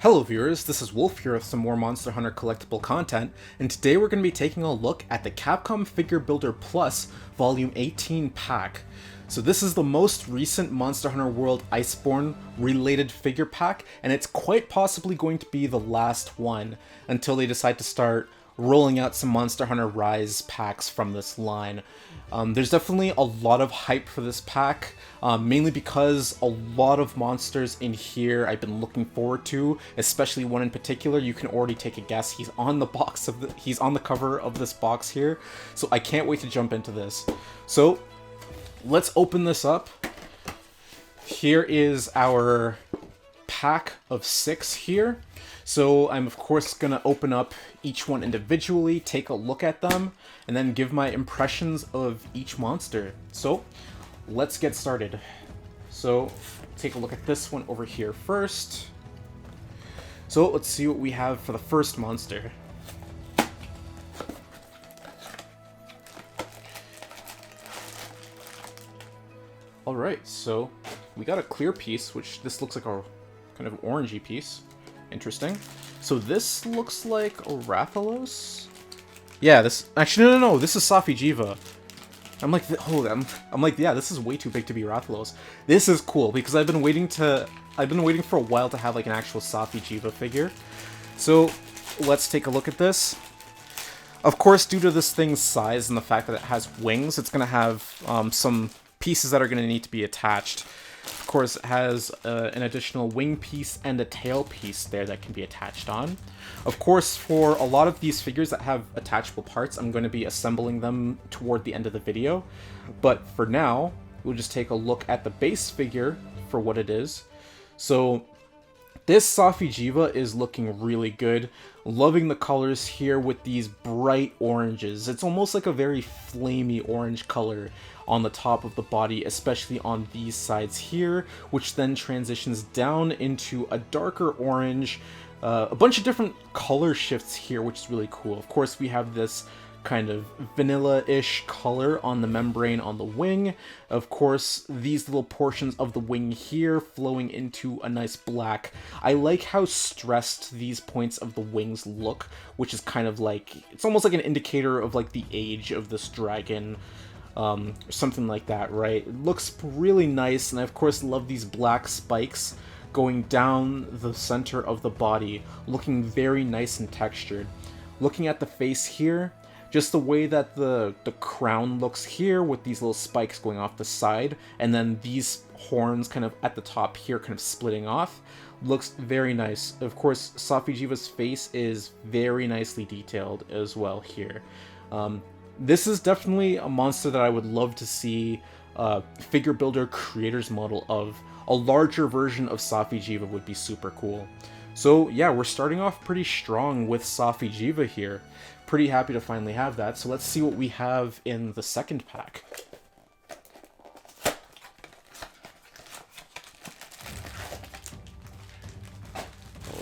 Hello viewers, this is Wolf here with some more Monster Hunter collectible content, and today we're going to be taking a look at the Capcom Figure Builder Plus Vol.18 pack. So this is the most recent Monster Hunter World Iceborne related figure pack, and it's quite possibly going to be the last one until they decide to start rolling out some Monster Hunter Rise packs from this line. There's definitely a lot of hype for this pack, mainly because a lot of monsters in here I've been looking forward to, especially one in particular. You can already take a guess. He's on the he's on the cover of this box here, so I can't wait to jump into this. So let's open this up. Here is our pack of 6 here. So I'm of course going to open up each one individually, take a look at them, and then give my impressions of each monster. So let's get started. So take a look at this one over here first. So let's see what we have for the first monster. Alright, so we got a clear piece, which this looks like a kind of orangey piece. Interesting. So this looks like a Rathalos? Yeah, this... Actually, no, this is Safi'jiiva. I'm like, yeah, this is way too big to be Rathalos. This is cool, because I've been waiting for a while to have, like, an actual Safi'jiiva figure. So, let's take a look at this. Of course, due to this thing's size and the fact that it has wings, it's going to have some pieces that are going to need to be attached. Of course, it has an additional wing piece and a tail piece there that can be attached on. Of course, for a lot of these figures that have attachable parts, I'm going to be assembling them toward the end of the video. But for now, we'll just take a look at the base figure for what it is. So this Safi'jiiva is looking really good. Loving the colors here with these bright oranges. It's almost like a very flamey orange color on the top of the body, especially on these sides here, which then transitions down into a darker orange. A bunch of different color shifts here, which is really cool. Of course, we have this kind of vanilla-ish color on the membrane on the wing. Of course, these little portions of the wing here flowing into a nice black. I like how stressed these points of the wings look, which is kind of like, it's almost like an indicator of like the age of this dragon. Or something like that, right? It looks really nice, and I of course love these black spikes going down the center of the body, looking very nice and textured. Looking at the face here, just the way that the crown looks here with these little spikes going off the side, and then these horns kind of at the top here kind of splitting off, looks very nice. Of course, Safi'jiiva's face is very nicely detailed as well here. This is definitely a monster that I would love to see a figure builder creator's model of. A larger version of Safi'jiiva would be super cool. So yeah, we're starting off pretty strong with Safi'jiiva here. Pretty happy to finally have that. So let's see what we have in the second pack.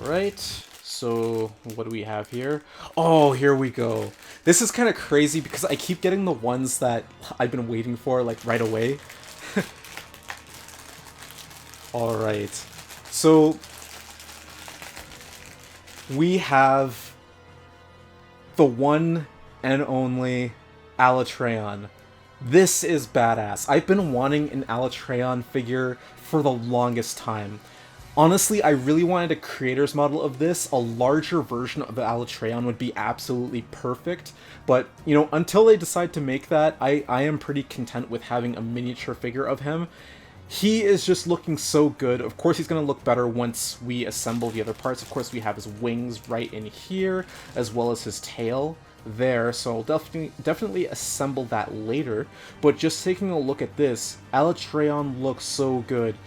Alright, so what do we have here? Oh, here we go. This is kind of crazy because I keep getting the ones that I've been waiting for, like, right away. Alright. So, we have the one and only Alatreon. This is badass. I've been wanting an Alatreon figure for the longest time. Honestly, I really wanted a creator's model of this. A larger version of the Alatreon would be absolutely perfect. But, you know, until they decide to make that, I am pretty content with having a miniature figure of him. He is just looking so good. Of course, he's going to look better once we assemble the other parts. Of course, we have his wings right in here, as well as his tail there. So I'll definitely assemble that later. But just taking a look at this, Alatreon looks so good.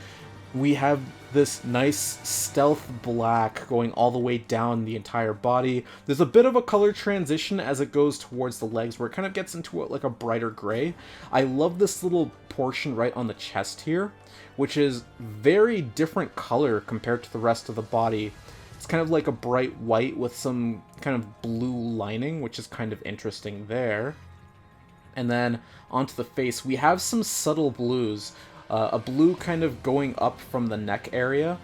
We have this nice stealth black going all the way down the entire body. There's a bit of a color transition as it goes towards the legs where it kind of gets into like a brighter gray. I love this little portion right on the chest here, which is very different color compared to the rest of the body. It's kind of like a bright white with some kind of blue lining, which is kind of interesting there. And then onto the face, we have some subtle blues. A blue kind of going up from the neck area,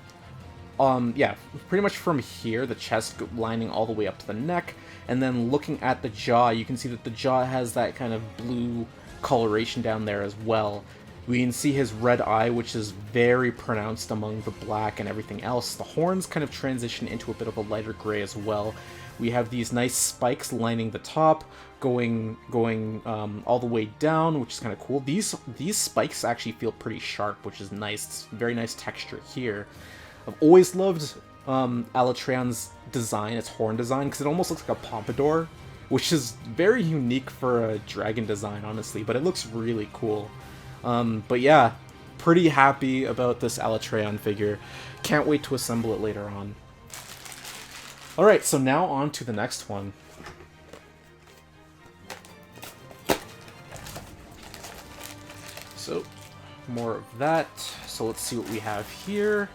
yeah, pretty much from here, the chest lining all the way up to the neck, and then looking at the jaw, you can see that the jaw has that kind of blue coloration down there as well. We can see his red eye, which is very pronounced among the black and everything else. The horns kind of transition into a bit of a lighter gray as well. We have these nice spikes lining the top, going all the way down, which is kind of cool. These spikes actually feel pretty sharp, which is nice. It's very nice texture here. I've always loved Alatreon's design, its horn design, because it almost looks like a pompadour, which is very unique for a dragon design, honestly, but it looks really cool. But yeah, pretty happy about this Alatreon figure. Can't wait to assemble it later on. Alright, so now on to the next one. So, more of that. So let's see what we have here.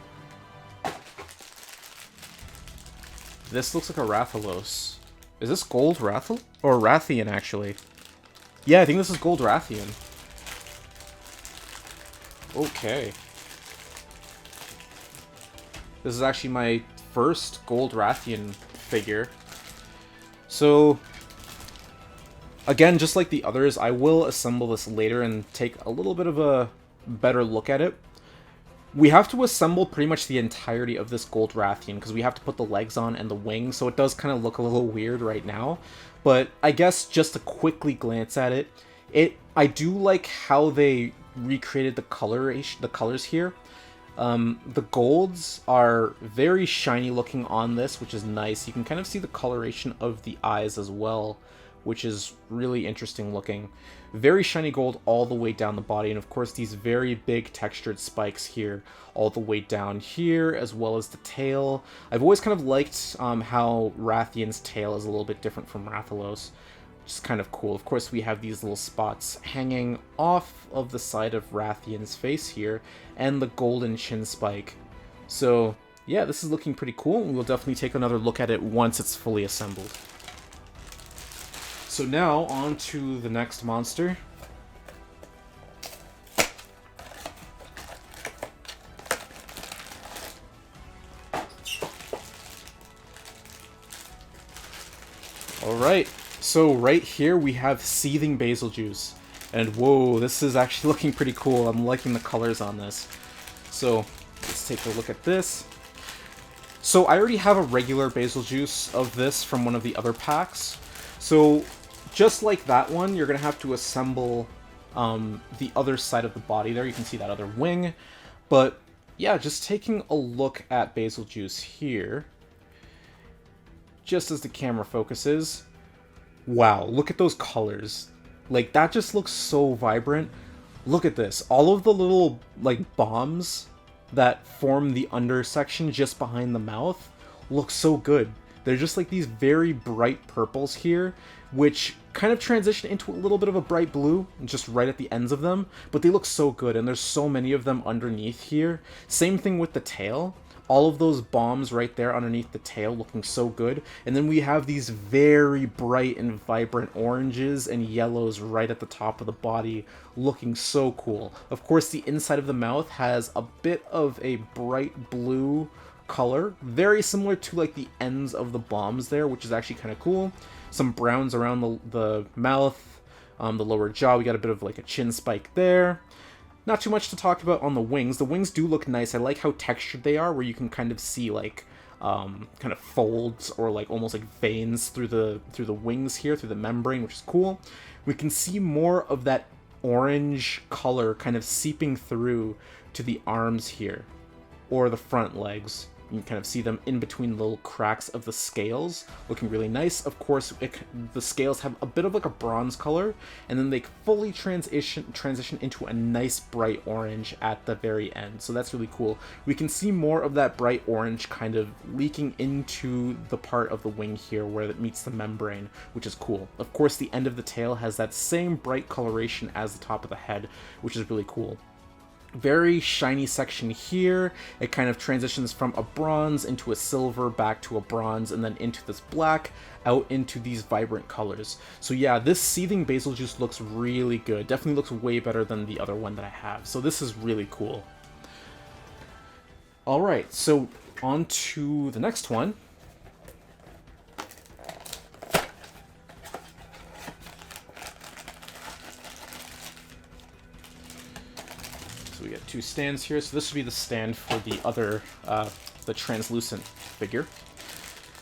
This looks like a Rathalos. Is this gold Rathalos? Or Wrathion, actually. Yeah, I think this is gold Wrathion. Okay. This is actually my first gold Wrathion figure. So, again, just like the others, I will assemble this later and take a little bit of a better look at it. We have to assemble pretty much the entirety of this gold Wrathion, because we have to put the legs on and the wings, so it does kind of look a little weird right now. But I guess just to quickly glance at it, I do like how they recreated the colors here. The golds are very shiny looking on this, which is nice. You can kind of see the coloration of the eyes as well, which is really interesting looking. Very shiny gold all the way down the body, and of course these very big textured spikes here all the way down here, as well as the tail. I've always kind of liked how Wrathion's tail is a little bit different from Rathalos, which is kind of cool. Of course we have these little spots hanging off of the side of Wrathion's face here, and the golden chin spike. So yeah, this is looking pretty cool, and we'll definitely take another look at it once it's fully assembled. So now, on to the next monster. Alright, so right here we have Seething Basil Juice. And whoa, this is actually looking pretty cool. I'm liking the colors on this. So, let's take a look at this. So I already have a regular Basil Juice of this from one of the other packs. So, just like that one, you're going to have to assemble the other side of the body there. You can see that other wing. But yeah, just taking a look at Basil Juice here. Just as the camera focuses. Wow, look at those colors. Like, that just looks so vibrant. Look at this. All of the little, like, bombs that form the undersection just behind the mouth look so good. They're just like these very bright purples here, which kind of transition into a little bit of a bright blue, just right at the ends of them, but they look so good, and there's so many of them underneath here. Same thing with the tail. All of those bombs right there underneath the tail looking so good, and then we have these very bright and vibrant oranges and yellows right at the top of the body, looking so cool. Of course, the inside of the mouth has a bit of a bright blue color, very similar to like the ends of the bombs there, which is actually kind of cool. Some browns around the mouth, the lower jaw. We got a bit of like a chin spike there. Not too much to talk about on the wings. The wings do look nice. I like how textured they are, where you can kind of see like kind of folds or like almost like veins through the wings here, through the membrane, which is cool. We can see more of that orange color kind of seeping through to the arms here, or the front legs. You can kind of see them in between the little cracks of the scales, looking really nice. Of course, the scales have a bit of like a bronze color, and then they fully transition into a nice bright orange at the very end. So that's really cool. We can see more of that bright orange kind of leaking into the part of the wing here where it meets the membrane, which is cool. Of course, the end of the tail has that same bright coloration as the top of the head, which is really cool. Very shiny section here. It kind of transitions from a bronze into a silver, back to a bronze, and then into this black, out into these vibrant colors. So yeah, this Seething Basil Juice looks really good. Definitely looks way better than the other one that I have. So this is really cool. Alright, so on to the next one. So we got two stands here. So this would be the stand for the other, the translucent figure.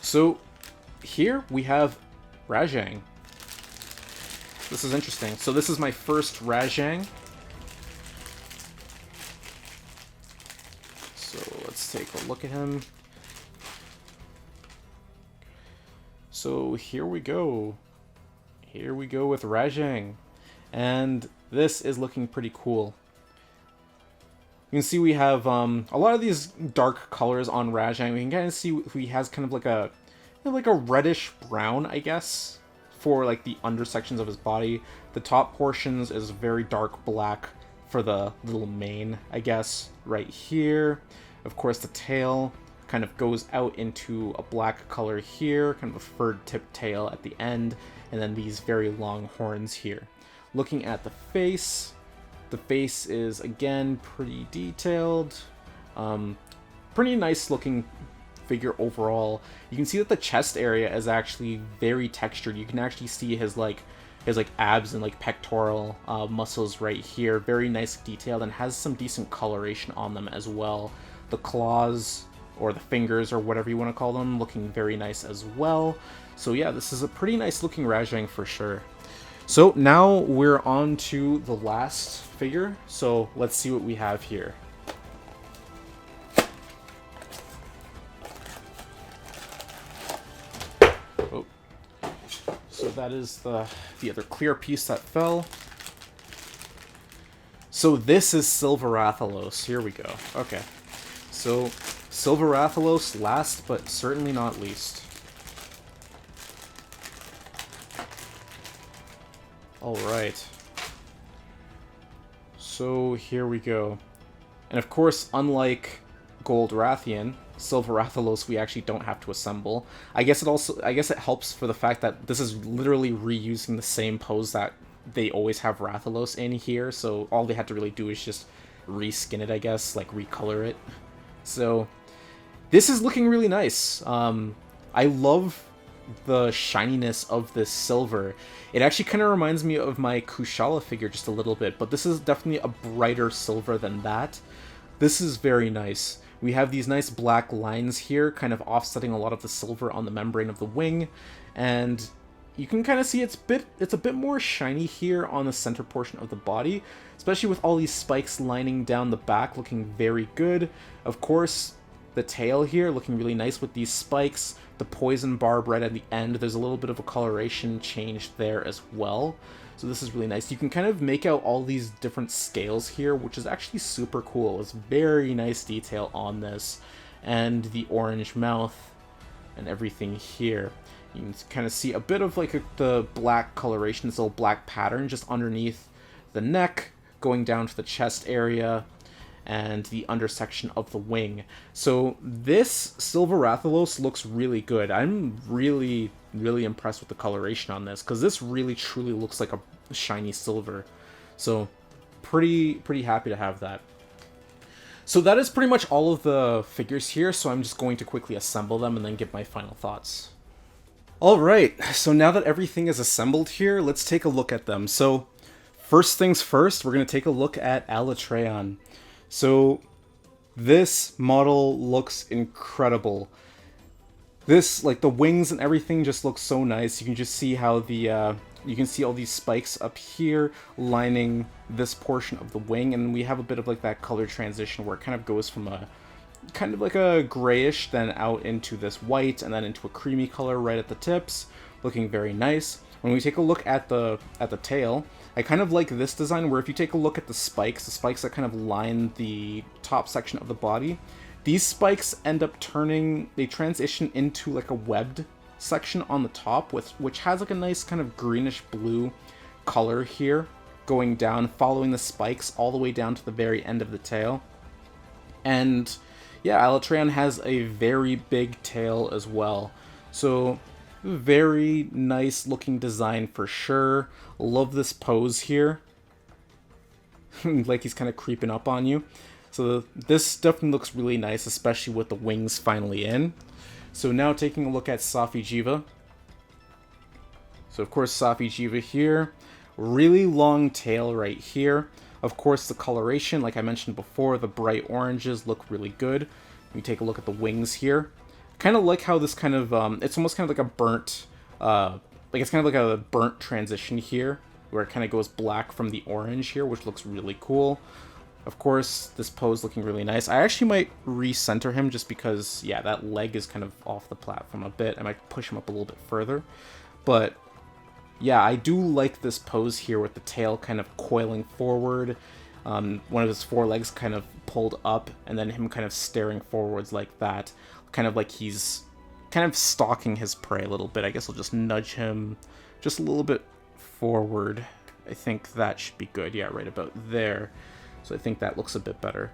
So here we have Raijing. This is interesting. So this is my first Raijing. So let's take a look at him. So here we go. Here we go with Raijing. And this is looking pretty cool. You can see we have a lot of these dark colors on Raijing. We can kind of see he has kind of like a reddish brown, I guess, for like the undersections of his body. The top portions is very dark black for the little mane, I guess, right here. Of course, the tail kind of goes out into a black color here, kind of a furred tip tail at the end, and then these very long horns here. Looking at the face is, again, pretty detailed. Pretty nice looking figure overall. You can see that the chest area is actually very textured. You can actually see his abs and like pectoral muscles right here. Very nice detailed and has some decent coloration on them as well. The claws or the fingers or whatever you want to call them looking very nice as well. So yeah, this is a pretty nice looking Raijing for sure. So now we're on to the last figure. So let's see what we have here. Oh. So that is the other clear piece that fell. So this is Silver Rathalos. Here we go. Okay. So Silver Rathalos, last but certainly not least. Alright. So here we go. And of course, unlike Gold Wrathion, Silver Rathalos we actually don't have to assemble. I guess it helps for the fact that this is literally reusing the same pose that they always have Rathalos in here, so all they had to really do is just reskin it, I guess, like recolor it. So this is looking really nice. I love the shininess of this silver. It actually kind of reminds me of my Kushala figure just a little bit, but this is definitely a brighter silver than that. This is very nice. We have these nice black lines here, kind of offsetting a lot of the silver on the membrane of the wing, and you can kind of see it's a bit more shiny here on the center portion of the body, especially with all these spikes lining down the back, looking very good. Of course, the tail here looking really nice with these spikes. The poison barb right at the end, there's a little bit of a coloration change there as well. So this is really nice. You can kind of make out all these different scales here, which is actually super cool. It's very nice detail on this. And the orange mouth and everything here. You can kind of see a bit of like the black coloration, this little black pattern just underneath the neck, going down to the chest area, and the undersection of the wing. So this Silver Rathalos looks really good. I'm really impressed with the coloration on this, because this really truly looks like a shiny silver. So pretty happy to have that. So that is pretty much all of the figures here, so I'm just going to quickly assemble them and then give my final thoughts. Alright, so now that everything is assembled here, let's take a look at them. So first things first, we're going to take a look at Alatreon. So this model looks incredible. This, like the wings and everything just looks so nice. You can just see how the, you can see all these spikes up here lining this portion of the wing, and we have a bit of like that color transition where it kind of goes from a kind of like a grayish then out into this white and then into a creamy color right at the tips, looking very nice. When we take a look at the tail, I kind of like this design where if you take a look at the spikes that kind of line the top section of the body, these spikes end up turning, they transition into like a webbed section on the top, which has like a nice kind of greenish blue color here, going down, following the spikes all the way down to the very end of the tail. And yeah, Alatreon has a very big tail as well. So very nice looking design for sure. Love this pose here. Like he's kind of creeping up on you. So this definitely looks really nice, especially with the wings finally in. So now taking a look at Safi'jiiva. So of course Safi'jiiva here. Really long tail right here. Of course the coloration, like I mentioned before, the bright oranges look really good. We take a look at the wings here. Kind of like how this kind of, it's almost kind of like a burnt, it's kind of like a burnt transition here, where it kind of goes black from the orange here, which looks really cool. Of course, this pose looking really nice. I actually might recenter him just because, yeah, that leg is kind of off the platform a bit. I might push him up a little bit further. But, yeah, I do like this pose here with the tail kind of coiling forward. One of his forelegs kind of pulled up, and then him kind of staring forwards like that. Kind of like he's kind of stalking his prey a little bit. I guess I'll just nudge him just a little bit forward. I think that should be good. Yeah, right about there. So I think that looks a bit better.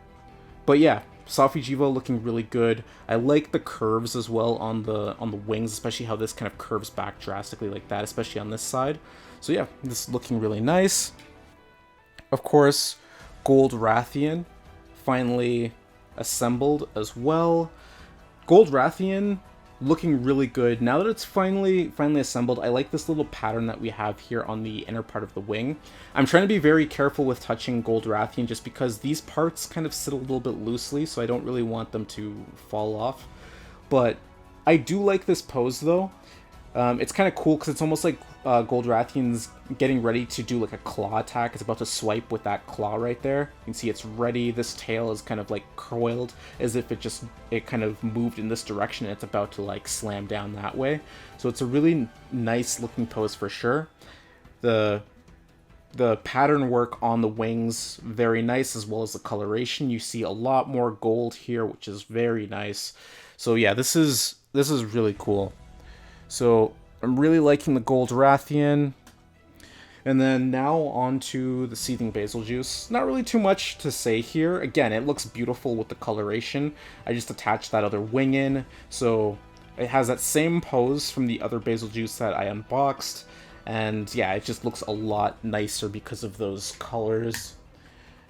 But yeah, Sofijiva looking really good. I like the curves as well on the wings, especially how this kind of curves back drastically like that, especially on this side. So yeah, this is looking really nice. Of course, Gold Wrathion finally assembled as well. Gold Wrathion looking really good. Now that it's finally assembled, I like this little pattern that we have here on the inner part of the wing. I'm trying to be very careful with touching Gold Wrathion just because these parts kind of sit a little bit loosely, so I don't really want them to fall off. But I do like this pose though. It's kind of cool because it's almost like Gold Wrathion's getting ready to do like a claw attack. It's about to swipe with that claw right there. You can see it's ready. This tail is kind of like coiled as if it kind of moved in this direction and it's about to like slam down that way. So it's a really nice looking pose for sure. The pattern work on the wings, very nice, as well as the coloration. You see a lot more gold here, which is very nice. So yeah, this is really cool. So I'm really liking the Gold Wrathion. And then now on to the Seething Basil Juice. Not really too much to say here. Again, it looks beautiful with the coloration. I just attached that other wing in. So it has that same pose from the other Basil Juice that I unboxed. And yeah, it just looks a lot nicer because of those colors.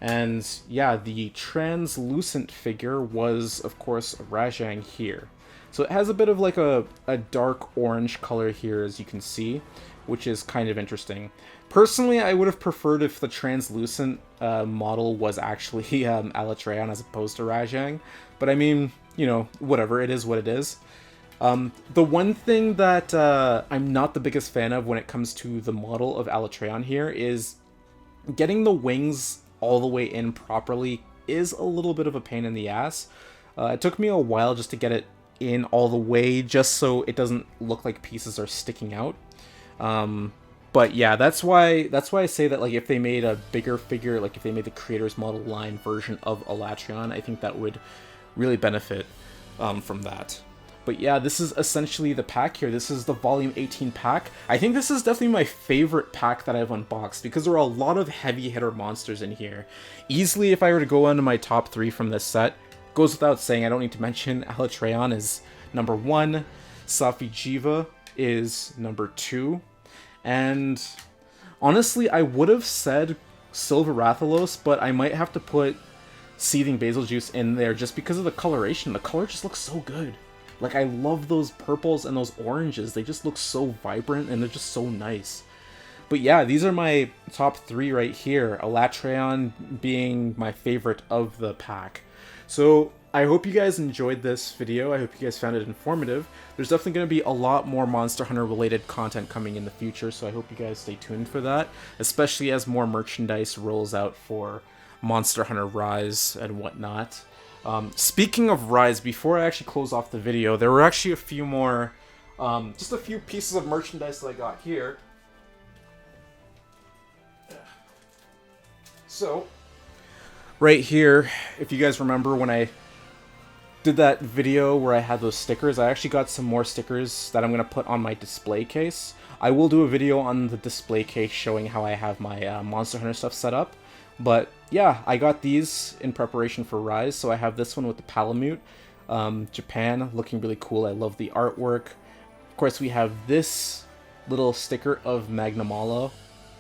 And yeah, the translucent figure was, of course, Raijing here. So it has a bit of like a dark orange color here, as you can see, which is kind of interesting. Personally, I would have preferred if the translucent model was actually Alatreon as opposed to Raijing. But I mean, you know, whatever, it is what it is. The one thing that I'm not the biggest fan of when it comes to the model of Alatreon here is getting the wings all the way in properly is a little bit of a pain in the ass. It took me a while just to get it in all the way, just so it doesn't look like pieces are sticking out. But yeah, that's why I say that, like, if they made a bigger figure, like if they made the creator's model line version of Alatreon, I think that would really benefit from that. But yeah, this is essentially the pack here. This is the Volume 18 pack. I think this is definitely my favorite pack that I've unboxed because there are a lot of heavy hitter monsters in here. Easily, if I were to go into my top 3 from this set, goes without saying, I don't need to mention, Alatreon is number 1, Safi'jiiva is number 2, and honestly, I would have said Silver Rathalos, but I might have to put Seething Basil Juice in there just because of the coloration. The color just looks so good. Like, I love those purples and those oranges. They just look so vibrant and they're just so nice. But yeah, these are my top 3 right here, Alatreon being my favorite of the pack. So I hope you guys enjoyed this video. I hope you guys found it informative. There's definitely going to be a lot more Monster Hunter related content coming in the future, so I hope you guys stay tuned for that, especially as more merchandise rolls out for Monster Hunter Rise and whatnot. Speaking of Rise, before I actually close off the video, there were actually a few more, just a few pieces of merchandise that I got here. So, right here, if you guys remember when I did that video where I had those stickers, I actually got some more stickers that I'm going to put on my display case. I will do a video on the display case showing how I have my Monster Hunter stuff set up. But yeah, I got these in preparation for Rise, so I have this one with the Palamute. Japan, looking really cool. I love the artwork. Of course, we have this little sticker of Magnamalo,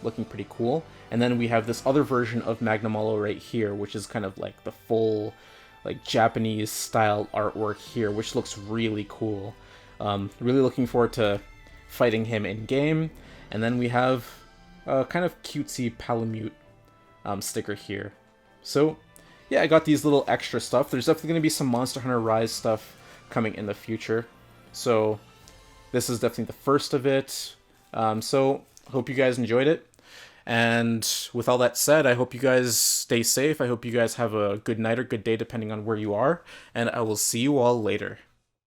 looking pretty cool. And then we have this other version of Magnamalo right here, which is kind of like the full, like Japanese style artwork here, which looks really cool. Really looking forward to fighting him in game. And then we have a kind of cutesy Palamute sticker here. So yeah, I got these little extra stuff. There's definitely going to be some Monster Hunter Rise stuff coming in the future. So this is definitely the first of it. So hope you guys enjoyed it. And with all that said, I hope you guys stay safe. I hope you guys have a good night or good day depending on where you are. And I will see you all later.